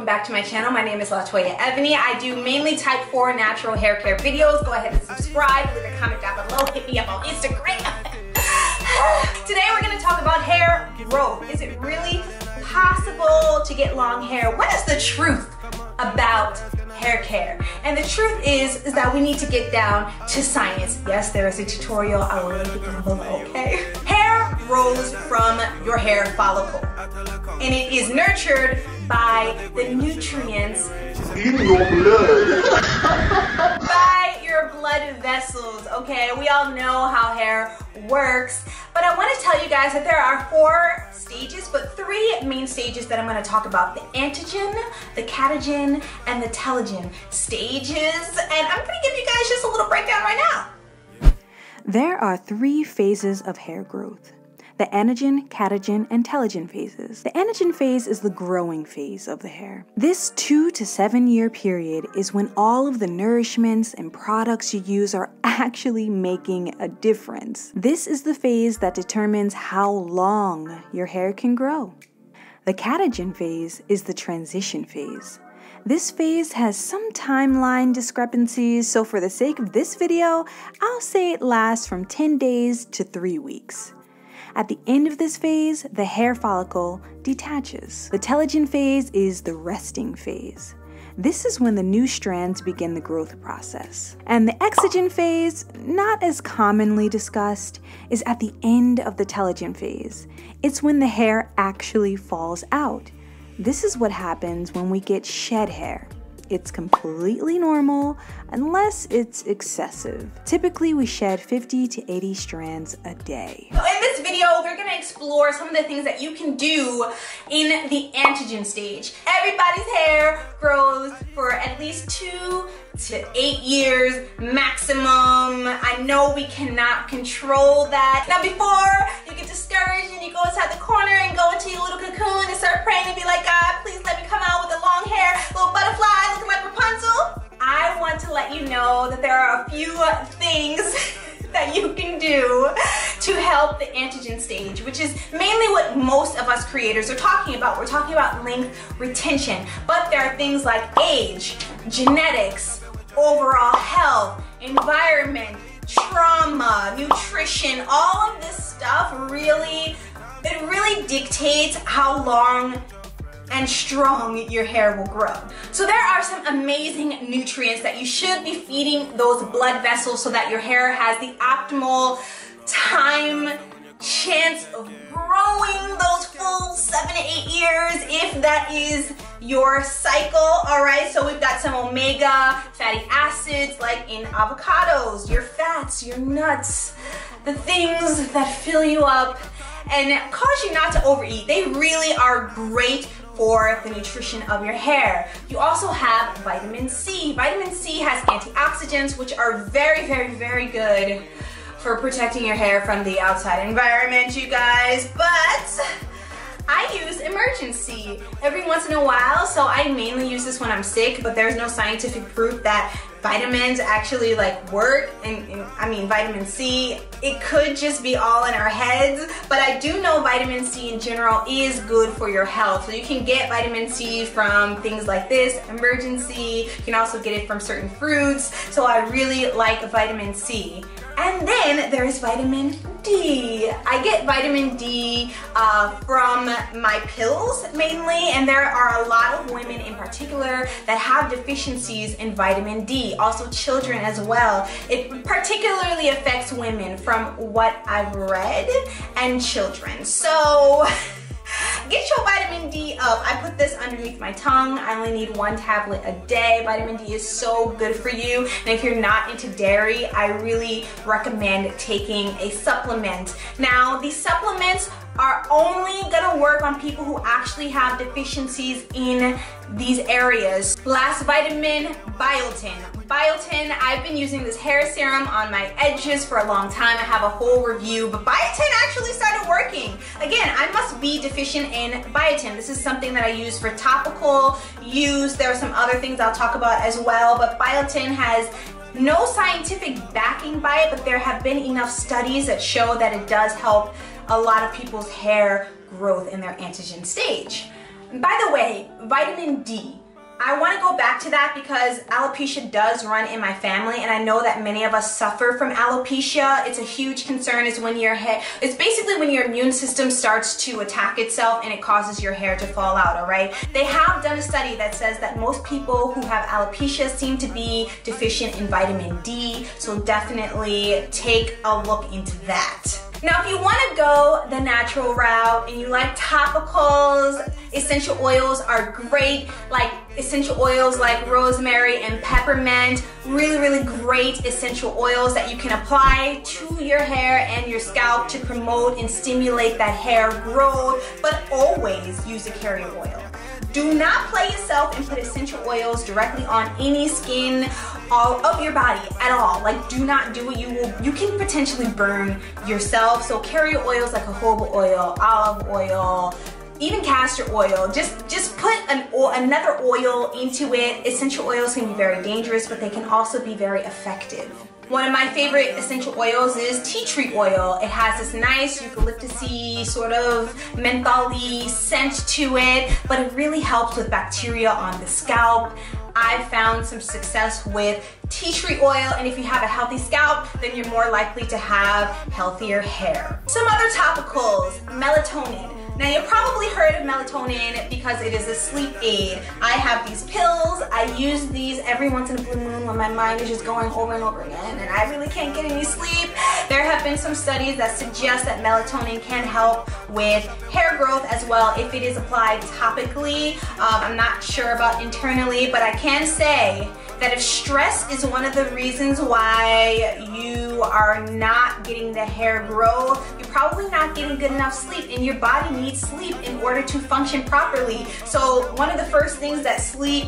back to my channel. My name is Latoya Ebony. I do mainly type 4 natural hair care videos. Go ahead and subscribe, leave a comment down below, hit me up on Instagram. Today we're going to talk about hair growth. Is it really possible to get long hair? What is the truth about hair care? And the truth is that we need to get down to science. Yes, there is a tutorial. I will link it down below, okay? Hair grows from your hair follicle, and it is nurtured by the nutrients in your blood. By your blood vessels, okay? We all know how hair works, but I want to tell you guys that there are 4 stages, but 3 main stages that I'm going to talk about: the anagen, the catagen, and the telogen stages. And I'm going to give you guys just a little breakdown right now. There are 3 phases of hair growth: the anagen, catagen, and telogen phases. The anagen phase is the growing phase of the hair. This 2 to 7 year period is when all of the nourishments and products you use are actually making a difference. This is the phase that determines how long your hair can grow. The catagen phase is the transition phase. This phase has some timeline discrepancies, so for the sake of this video, I'll say it lasts from 10 days to 3 weeks. At the end of this phase, the hair follicle detaches. The telogen phase is the resting phase. This is when the new strands begin the growth process. And the exogen phase, not as commonly discussed, is at the end of the telogen phase. It's when the hair actually falls out. This is what happens when we get shed hair. It's completely normal unless it's excessive. Typically, we shed 50 to 80 strands a day. So in this video, we're gonna explore some of the things that you can do in the anagen stage. Everybody's hair grows for at least 2 to 8 years maximum. I know we cannot control that. Now, before you get discouraged and you go inside the corner and go into your little cocoon and start praying and be like, God, please let me come out with a long hair, little butterfly looking like Rapunzel, I want to let you know that there are a few things that you can do to help the anagen stage, which is mainly what most of us creators are talking about. We're talking about length retention, but there are things like age, genetics, overall health, environment, trauma, nutrition. All of this stuff really dictates how long and strong your hair will grow. So there are some amazing nutrients that you should be feeding those blood vessels so that your hair has the optimal chance of growing those full 7 to 8 years, if that is your cycle. All right, so we've got some omega fatty acids like in avocados, your fats, your nuts, the things that fill you up and cause you not to overeat. They really are great for the nutrition of your hair. You also have vitamin C. Vitamin C has antioxidants, which are very good for protecting your hair from the outside environment, you guys. But I use emergency every once in a while, so I mainly use this when I'm sick, but there's no scientific proof that vitamins actually work. And I mean, vitamin C, it could just be all in our heads, but I do know vitamin C in general is good for your health. So you can get vitamin C from things like this, emergency. You can also get it from certain fruits. So I really like vitamin C. And then there is vitamin D. I get vitamin D from my pills mainly, and there are a lot of women in particular that have deficiencies in vitamin D, also children as well. It particularly affects women from what I've read, and children. So get your vitamin D up. I put this underneath my tongue. I only need 1 tablet a day. Vitamin D is so good for you. And if you're not into dairy, I really recommend taking a supplement. Now, these supplements are only gonna work on people who actually have deficiencies in these areas. Last vitamin, biotin. Biotin, I've been using this hair serum on my edges for a long time. I have a whole review, but biotin actually started working. Again, I must be deficient in biotin. This is something that I use for topical use. There are some other things I'll talk about as well, but biotin has no scientific backing by it, but there have been enough studies that show that it does help a lot of people's hair growth in their anagen stage. By the way, vitamin D. I want to go back to that because alopecia does run in my family, and I know that many of us suffer from alopecia. It's a huge concern. It's basically when your immune system starts to attack itself and it causes your hair to fall out, all right? They have done a study that says that most people who have alopecia seem to be deficient in vitamin D, so definitely take a look into that. Now, if you want to go the natural route and you like topicals, essential oils are great. Like essential oils like rosemary and peppermint, really great essential oils that you can apply to your hair and your scalp to promote and stimulate that hair growth, but always use a carrier oil. Do not play yourself and put essential oils directly on any skin of your body at all. Like, do not do it. You can potentially burn yourself. So carrier oils like jojoba oil, olive oil, even castor oil, just put another oil into it. Essential oils can be very dangerous, but they can also be very effective. One of my favorite essential oils is tea tree oil. It has this nice eucalyptus-y sort of menthol-y scent to it, but it really helps with bacteria on the scalp. I've found some success with tea tree oil, and if you have a healthy scalp, then you're more likely to have healthier hair. Some other topicals, melatonin. Now, you've probably heard of melatonin because it is a sleep aid. I have these pills. I use these every once in a blue moon when my mind is just going over and over again and I really can't get any sleep. There have been some studies that suggest that melatonin can help with hair growth as well if it is applied topically. I'm not sure about internally, but I can say that if stress is one of the reasons why you are not getting the hair growth, you're probably not getting good enough sleep, and your body needs sleep in order to function properly. So one of the first things that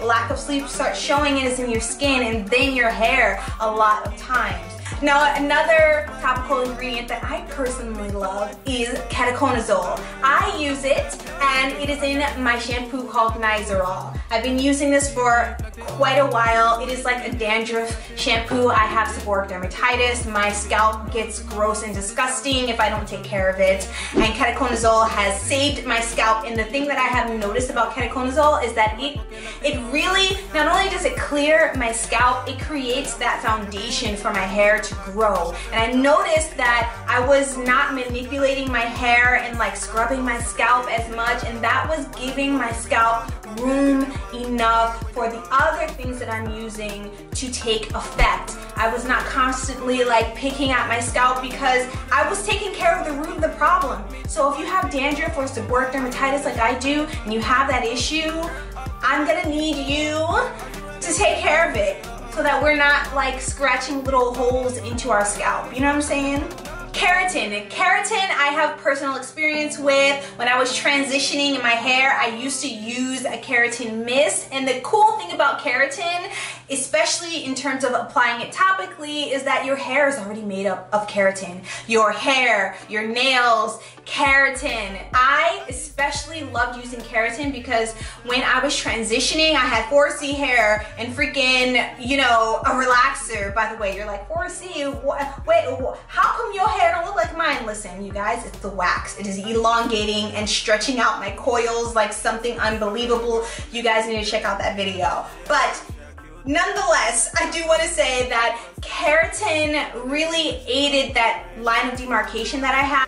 lack of sleep starts showing is in your skin and then your hair a lot of times. Now, another topical ingredient that I personally love is ketoconazole. I use it, and it is in my shampoo called Nizoral. I've been using this for quite a while. It is like a dandruff shampoo. I have seborrheic dermatitis. My scalp gets gross and disgusting if I don't take care of it, and ketoconazole has saved my scalp. And the thing that I have noticed about ketoconazole is that it really, not only does it clear my scalp, it creates that foundation for my hair to grow. And I noticed that I was not manipulating my hair and like scrubbing my scalp as much, and that was giving my scalp room enough for the other things that I'm using to take effect. I was not constantly like picking at my scalp because I was taking care of the root of the problem. So if you have dandruff or seborrheic dermatitis like I do, and you have that issue, I'm gonna need you to take care of it so that we're not like scratching little holes into our scalp. You know what I'm saying? Keratin. Keratin I have personal experience with. When I was transitioning in my hair, I used to use a keratin mist, and the cool thing about keratin, especially in terms of applying it topically, is that your hair is already made up of keratin. Your hair, your nails, keratin. I especially loved using keratin because when I was transitioning, I had 4C hair and freaking, you know, a relaxer. By the way, you're like, 4C? Wait, how come your hair don't look like mine? Listen, you guys, it's the wax. It is elongating and stretching out my coils like something unbelievable. You guys need to check out that video. But nonetheless, I do want to say that keratin really aided that line of demarcation that I have.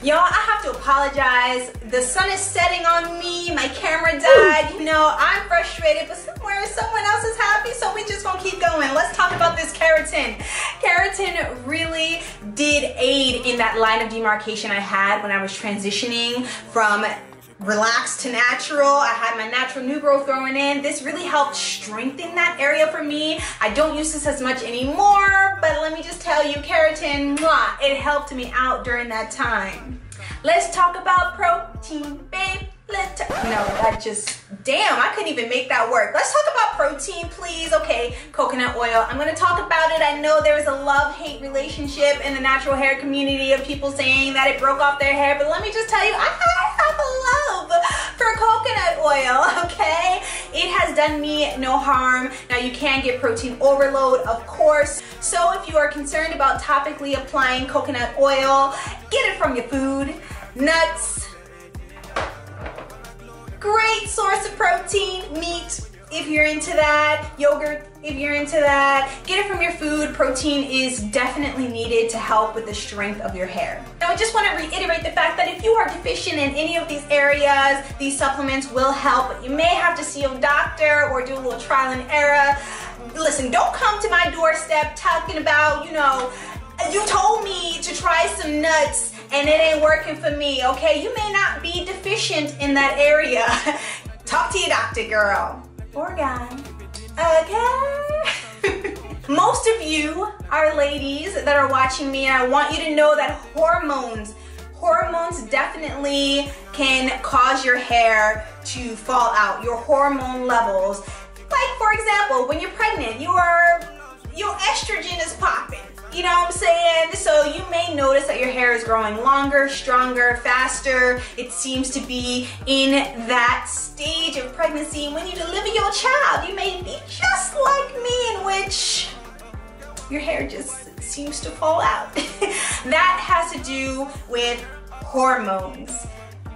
Y'all, I have to apologize. The sun is setting on me. My camera died. You know, I'm frustrated, but somewhere someone else is happy, so we just gonna keep going. Let's talk about this keratin. Keratin really did aid in that line of demarcation I had when I was transitioning from relaxed to natural. I had my natural new growth growing in. This really helped strengthen that area for me. I don't use this as much anymore, but let me just tell you, keratin, mwah, it helped me out during that time. Let's talk about protein, babe. Damn, I couldn't even make that work. Let's talk about protein, please. Okay, coconut oil. I'm gonna talk about it. I know there's a love-hate relationship in the natural hair community of people saying that it broke off their hair, but let me just tell you, I have a love for coconut oil, okay? It has done me no harm. Now, you can get protein overload, of course. So if you are concerned about topically applying coconut oil, get it from your food, nuts, Great source of protein. Meat, if you're into that. Yogurt, if you're into that. Get it from your food. Protein is definitely needed to help with the strength of your hair. Now I just want to reiterate the fact that if you are deficient in any of these areas, these supplements will help, but you may have to see a doctor or do a little trial and error. Listen, don't come to my doorstep talking about, you know, you told me to try some nuts and it ain't working for me, okay? You may not be deficient in that area. Talk to your doctor, girl. Or guy. Okay? Most of you are ladies that are watching me, and I want you to know that hormones definitely can cause your hair to fall out, your hormone levels. Like, for example, when you're pregnant, your estrogen is popping. You know what I'm saying? So you may notice that your hair is growing longer, stronger, faster. It seems to be in that stage of pregnancy. When you deliver your child, you may be just like me, in which your hair just seems to fall out. That has to do with hormones.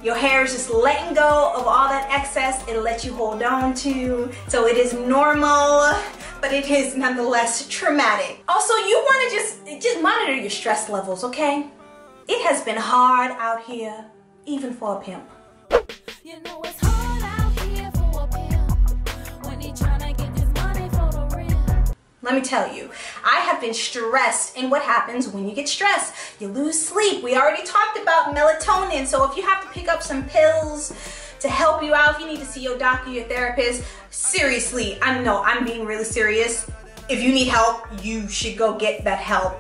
Your hair is just letting go of all that excess it lets you hold on to. So it is normal, but it is nonetheless traumatic. Also, you want to just monitor your stress levels, okay? It has been hard out here, even for a pimp. You know it's hard out here for a pimp when he trying to get this money for the rent. Let me tell you, I have been stressed, and what happens when you get stressed? You lose sleep. We already talked about melatonin, so if you have to pick up some pills to help you out, if you need to see your doctor, your therapist, seriously, I'm being really serious. If you need help, you should go get that help.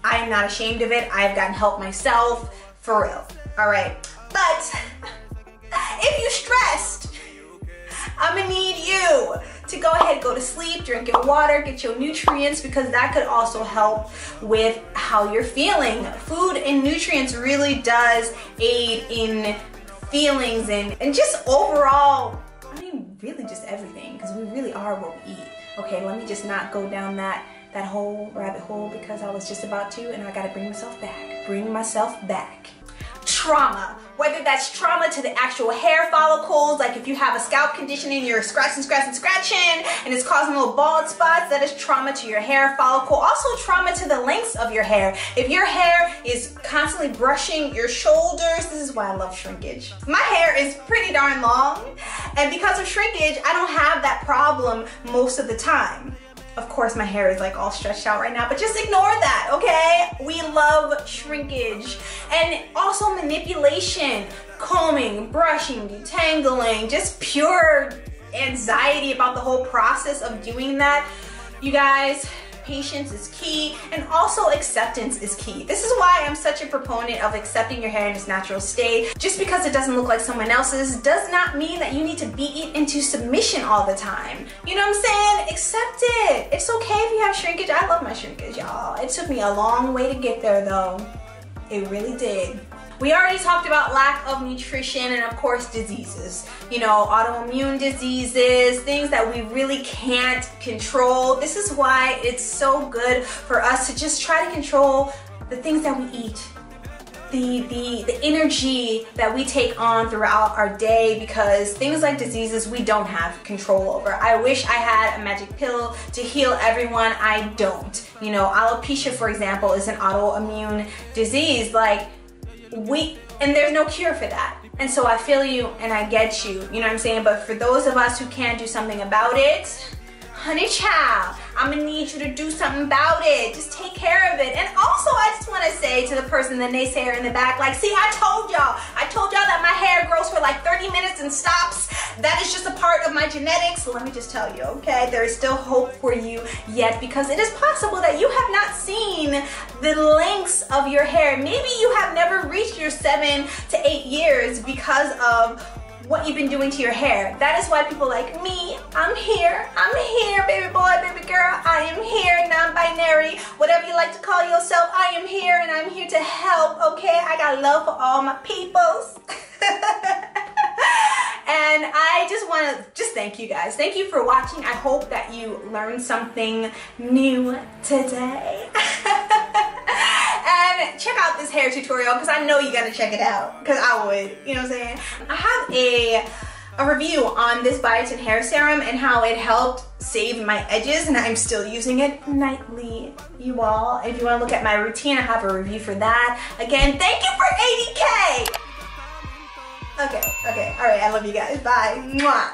I am not ashamed of it. I've gotten help myself, for real, all right? But if you're stressed, I'm gonna need you to go ahead, go to sleep, drink your water, get your nutrients, because that could also help with how you're feeling. Food and nutrients really does aid in feelings and just overall, I mean, really just everything, because we really are what we eat. Okay, let me just not go down that whole rabbit hole, because I was just about to, and I gotta bring myself back. Trauma, whether that's trauma to the actual hair follicles, like if you have a scalp condition and you're scratching and it's causing little bald spots, that is trauma to your hair follicle. Also trauma to the lengths of your hair. If your hair is constantly brushing your shoulders, this is why I love shrinkage. My hair is pretty darn long, and because of shrinkage, I don't have that problem most of the time. Of course, my hair is like all stretched out right now, but just ignore that, okay? We love shrinkage. And also manipulation, combing, brushing, detangling, just pure anxiety about the whole process of doing that. You guys, patience is key, and also acceptance is key. This is why I'm such a proponent of accepting your hair in its natural state. Just because it doesn't look like someone else's does not mean that you need to beat it into submission all the time. You know what I'm saying? Accept it. It's okay if you have shrinkage. I love my shrinkage, y'all. It took me a long way to get there, though. It really did. We already talked about lack of nutrition and of course diseases. You know, autoimmune diseases, things that we really can't control. This is why it's so good for us to just try to control the things that we eat. The energy that we take on throughout our day, because things like diseases we don't have control over. I wish I had a magic pill to heal everyone. I don't. You know, alopecia, for example, is an autoimmune disease. Like, and there's no cure for that. And so I feel you and I get you, you know what I'm saying? But for those of us who can't do something about it, honey child, I'm gonna need you to do something about it. Just take care of it. And also, I just wanna say to the person, the naysayer in the back, like, see, I told y'all that my hair grows for like 30 minutes and stops. That is just a part of my genetics. So let me just tell you, okay, there is still hope for you yet, because it is possible that you have not seen the lengths of your hair. Maybe you have never reached your 7 to 8 years because of what you've been doing to your hair. That is why people like me, I'm here, baby boy, baby girl, I am here, non-binary, whatever you like to call yourself, I am here, and I'm here to help, okay? I got love for all my peoples. And I just want to thank you guys. Thank you for watching. I hope that you learned something new today. And then check out this hair tutorial because I know you gotta check it out because I would, you know what I'm saying? I have a review on this biotin hair serum and how it helped save my edges, and I'm still using it nightly, you all. If you want to look at my routine, I have a review for that. Again, thank you for 80K! Okay, all right, I love you guys. Bye. Mwah.